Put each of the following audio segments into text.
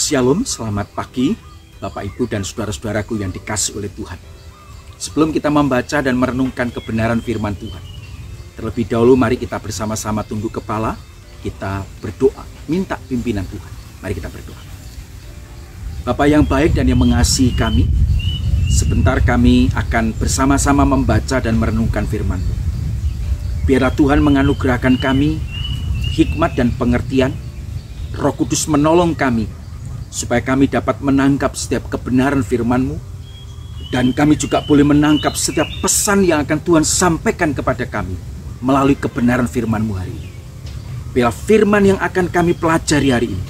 Shalom, selamat pagi Bapak Ibu dan saudara-saudaraku yang dikasihi oleh Tuhan. Sebelum kita membaca dan merenungkan kebenaran firman Tuhan, terlebih dahulu mari kita bersama-sama tunduk kepala, kita berdoa, minta pimpinan Tuhan. Mari kita berdoa. Bapa yang baik dan yang mengasihi kami, sebentar kami akan bersama-sama membaca dan merenungkan firman-Mu. Biarlah Tuhan menganugerahkan kami hikmat dan pengertian, Roh Kudus menolong kami supaya kami dapat menangkap setiap kebenaran firman-Mu, dan kami juga boleh menangkap setiap pesan yang akan Tuhan sampaikan kepada kami melalui kebenaran firman-Mu hari ini. Biar firman yang akan kami pelajari hari ini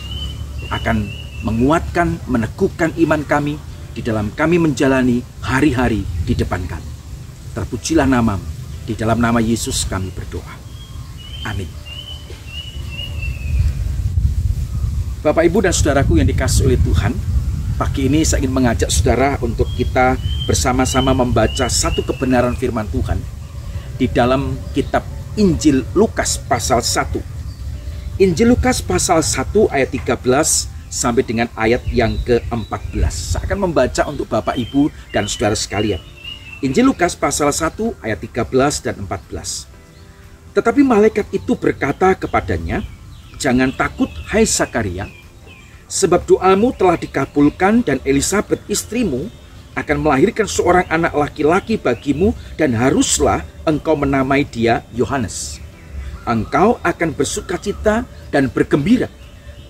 akan menguatkan, meneguhkan iman kami di dalam kami menjalani hari-hari di depan kami. Terpujilah nama-Mu, di dalam nama Yesus kami berdoa. Amin. Bapak, Ibu, dan saudaraku yang dikasihi oleh Tuhan, pagi ini saya ingin mengajak saudara untuk kita bersama-sama membaca satu kebenaran firman Tuhan di dalam kitab Injil Lukas pasal 1. Injil Lukas pasal 1 ayat 13 sampai dengan ayat yang ke-14. Saya akan membaca untuk Bapak, Ibu, dan saudara sekalian. Injil Lukas pasal 1 ayat 13 dan 14. Tetapi malaikat itu berkata kepadanya, "Jangan takut, hai Zakaria, sebab doamu telah dikabulkan dan Elisabet istrimu akan melahirkan seorang anak laki-laki bagimu dan haruslah engkau menamai dia Yohanes. Engkau akan bersukacita dan bergembira,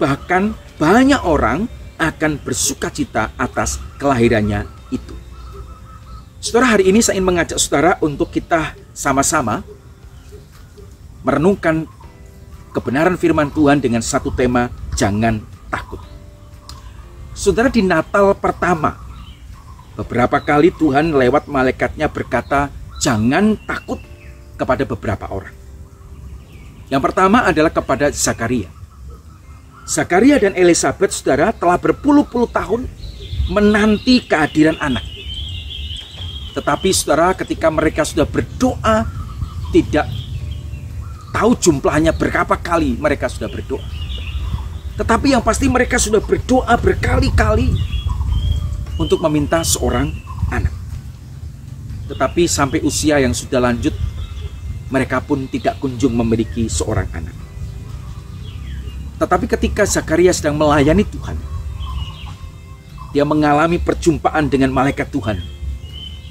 bahkan banyak orang akan bersukacita atas kelahirannya itu." Saudara, hari ini saya ingin mengajak saudara untuk kita sama-sama merenungkan kebenaran firman Tuhan dengan satu tema, jangan takut. Saudara, di Natal pertama, beberapa kali Tuhan lewat malaikatnya berkata, jangan takut kepada beberapa orang. Yang pertama adalah kepada Zakaria. Zakaria dan Elisabet, saudara, telah berpuluh-puluh tahun menanti kehadiran anak. Tetapi saudara, ketika mereka sudah berdoa, tidak tahu jumlahnya berapa kali mereka sudah berdoa. Tetapi yang pasti mereka sudah berdoa berkali-kali untuk meminta seorang anak. Tetapi sampai usia yang sudah lanjut, mereka pun tidak kunjung memiliki seorang anak. Tetapi ketika Zakaria sedang melayani Tuhan, dia mengalami perjumpaan dengan malaikat Tuhan.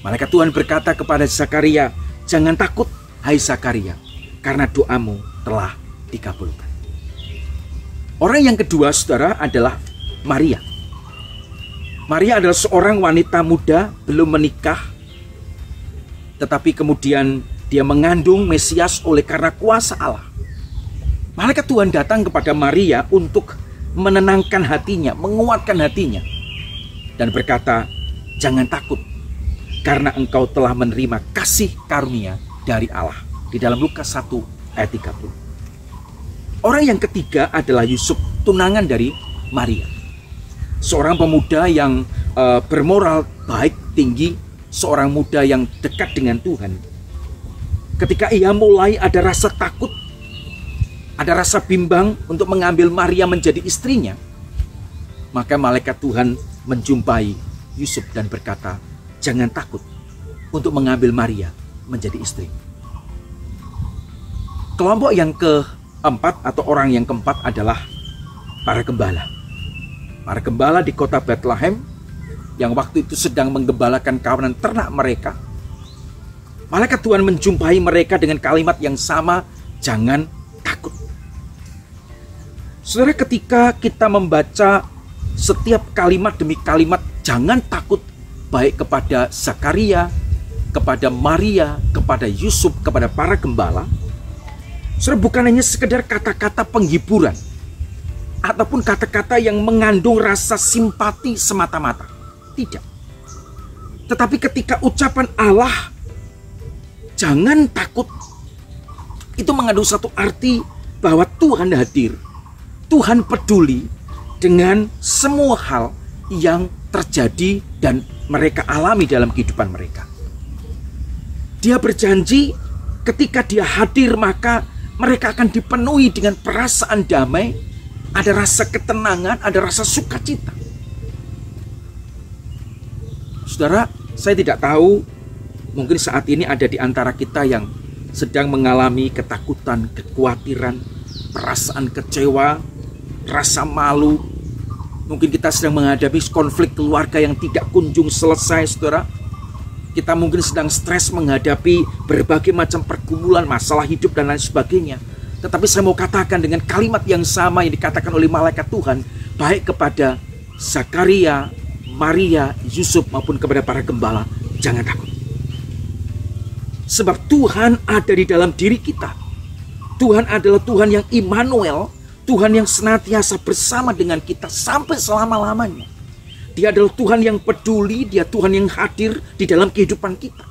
Malaikat Tuhan berkata kepada Zakaria, "Jangan takut, hai Zakaria, karena doamu telah dikabulkan." Orang yang kedua, saudara, adalah Maria. Maria adalah seorang wanita muda, belum menikah, tetapi kemudian dia mengandung Mesias oleh karena kuasa Allah. Malaikat Tuhan datang kepada Maria untuk menenangkan hatinya, menguatkan hatinya, dan berkata, "Jangan takut, karena engkau telah menerima kasih karunia dari Allah." Di dalam Lukas 1 ayat 30. Orang yang ketiga adalah Yusuf, tunangan dari Maria. Seorang pemuda yang bermoral baik, tinggi, seorang muda yang dekat dengan Tuhan. Ketika ia mulai ada rasa takut, ada rasa bimbang untuk mengambil Maria menjadi istrinya, maka malaikat Tuhan menjumpai Yusuf dan berkata, "Jangan takut untuk mengambil Maria menjadi istri." Kelompok yang keempat atau orang yang keempat adalah para gembala. Para gembala di kota Bethlehem yang waktu itu sedang menggembalakan kawanan ternak mereka. Malaikat Tuhan menjumpai mereka dengan kalimat yang sama, "Jangan takut." Saudara, ketika kita membaca setiap kalimat demi kalimat "jangan takut", baik kepada Zakaria, kepada Maria, kepada Yusuf, kepada para gembala, saudara, bukan hanya sekedar kata-kata penghiburan ataupun kata-kata yang mengandung rasa simpati semata-mata. Tidak. Tetapi ketika ucapan Allah, "Jangan takut", itu mengandung satu arti bahwa Tuhan hadir. Tuhan peduli dengan semua hal yang terjadi dan mereka alami dalam kehidupan mereka. Dia berjanji ketika dia hadir maka mereka akan dipenuhi dengan perasaan damai, ada rasa ketenangan, ada rasa sukacita. Saudara, saya tidak tahu, mungkin saat ini ada di antara kita yang sedang mengalami ketakutan, kekhawatiran, perasaan kecewa, rasa malu. Mungkin kita sedang menghadapi konflik keluarga yang tidak kunjung selesai, saudara. Kita mungkin sedang stres menghadapi berbagai macam pergumulan, masalah hidup dan lain sebagainya. Tetapi saya mau katakan dengan kalimat yang sama yang dikatakan oleh malaikat Tuhan, baik kepada Zakaria, Maria, Yusuf maupun kepada para gembala, jangan takut. Sebab Tuhan ada di dalam diri kita. Tuhan adalah Tuhan yang Immanuel, Tuhan yang senantiasa bersama dengan kita sampai selama-lamanya. Dia adalah Tuhan yang peduli, Dia Tuhan yang hadir di dalam kehidupan kita.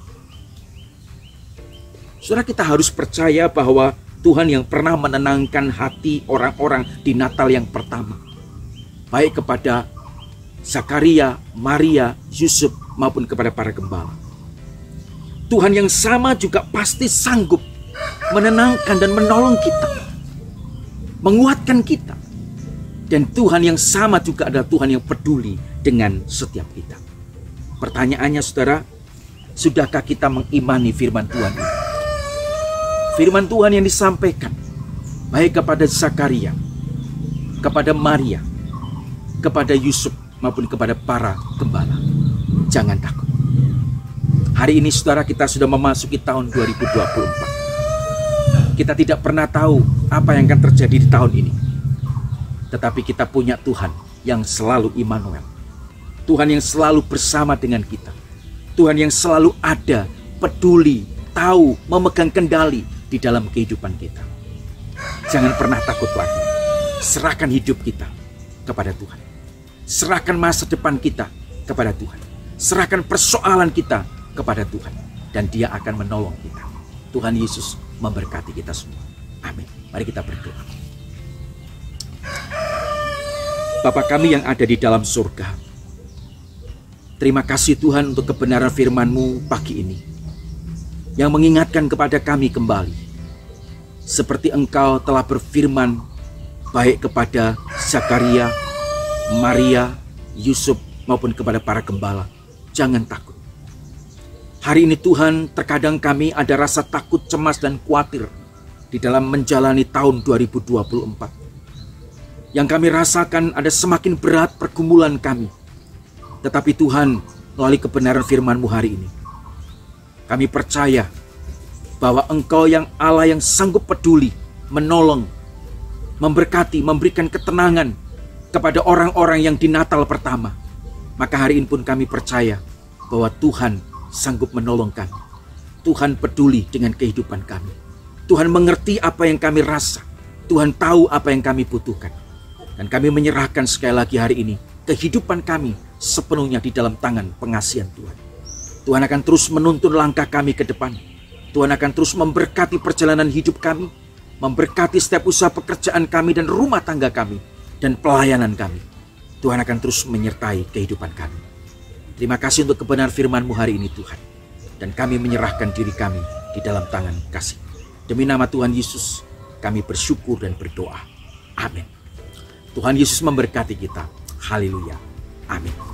Saudara, kita harus percaya bahwa Tuhan yang pernah menenangkan hati orang-orang di Natal yang pertama, baik kepada Zakaria, Maria, Yusuf maupun kepada para gembala. Tuhan yang sama juga pasti sanggup menenangkan dan menolong kita, menguatkan kita. Dan Tuhan yang sama juga adalah Tuhan yang peduli dengan setiap kita. Pertanyaannya, saudara, sudahkah kita mengimani firman Tuhan ini? Firman Tuhan yang disampaikan baik kepada Zakaria, kepada Maria, kepada Yusuf maupun kepada para gembala. Jangan takut. Hari ini saudara, kita sudah memasuki tahun 2024. Kita tidak pernah tahu apa yang akan terjadi di tahun ini. Tetapi kita punya Tuhan yang selalu Immanuel. Tuhan yang selalu bersama dengan kita. Tuhan yang selalu ada, peduli, tahu, memegang kendali di dalam kehidupan kita. Jangan pernah takut lagi. Serahkan hidup kita kepada Tuhan. Serahkan masa depan kita kepada Tuhan. Serahkan persoalan kita kepada Tuhan. Dan Dia akan menolong kita. Tuhan Yesus memberkati kita semua. Amin. Mari kita berdoa. Bapa kami yang ada di dalam surga, terima kasih Tuhan untuk kebenaran firman-Mu pagi ini, yang mengingatkan kepada kami kembali, seperti Engkau telah berfirman baik kepada Zakaria, Maria, Yusuf maupun kepada para gembala. Jangan takut. Hari ini Tuhan, terkadang kami ada rasa takut, cemas dan khawatir di dalam menjalani tahun 2024. Yang kami rasakan ada semakin berat pergumulan kami. Tetapi Tuhan, melalui kebenaran firman-Mu hari ini, kami percaya bahwa Engkau yang Allah yang sanggup peduli, menolong, memberkati, memberikan ketenangan kepada orang-orang yang di Natal pertama. Maka hari ini pun kami percaya bahwa Tuhan sanggup menolong kami. Tuhan peduli dengan kehidupan kami. Tuhan mengerti apa yang kami rasa. Tuhan tahu apa yang kami butuhkan. Dan kami menyerahkan sekali lagi hari ini kehidupan kami sepenuhnya di dalam tangan pengasihan Tuhan. Tuhan akan terus menuntun langkah kami ke depan. Tuhan akan terus memberkati perjalanan hidup kami, memberkati setiap usaha pekerjaan kami dan rumah tangga kami, dan pelayanan kami. Tuhan akan terus menyertai kehidupan kami. Terima kasih untuk kebenaran firman-Mu hari ini Tuhan. Dan kami menyerahkan diri kami di dalam tangan kasih. Demi nama Tuhan Yesus, kami bersyukur dan berdoa. Amin. Tuhan Yesus memberkati kita. Haleluya. Amin.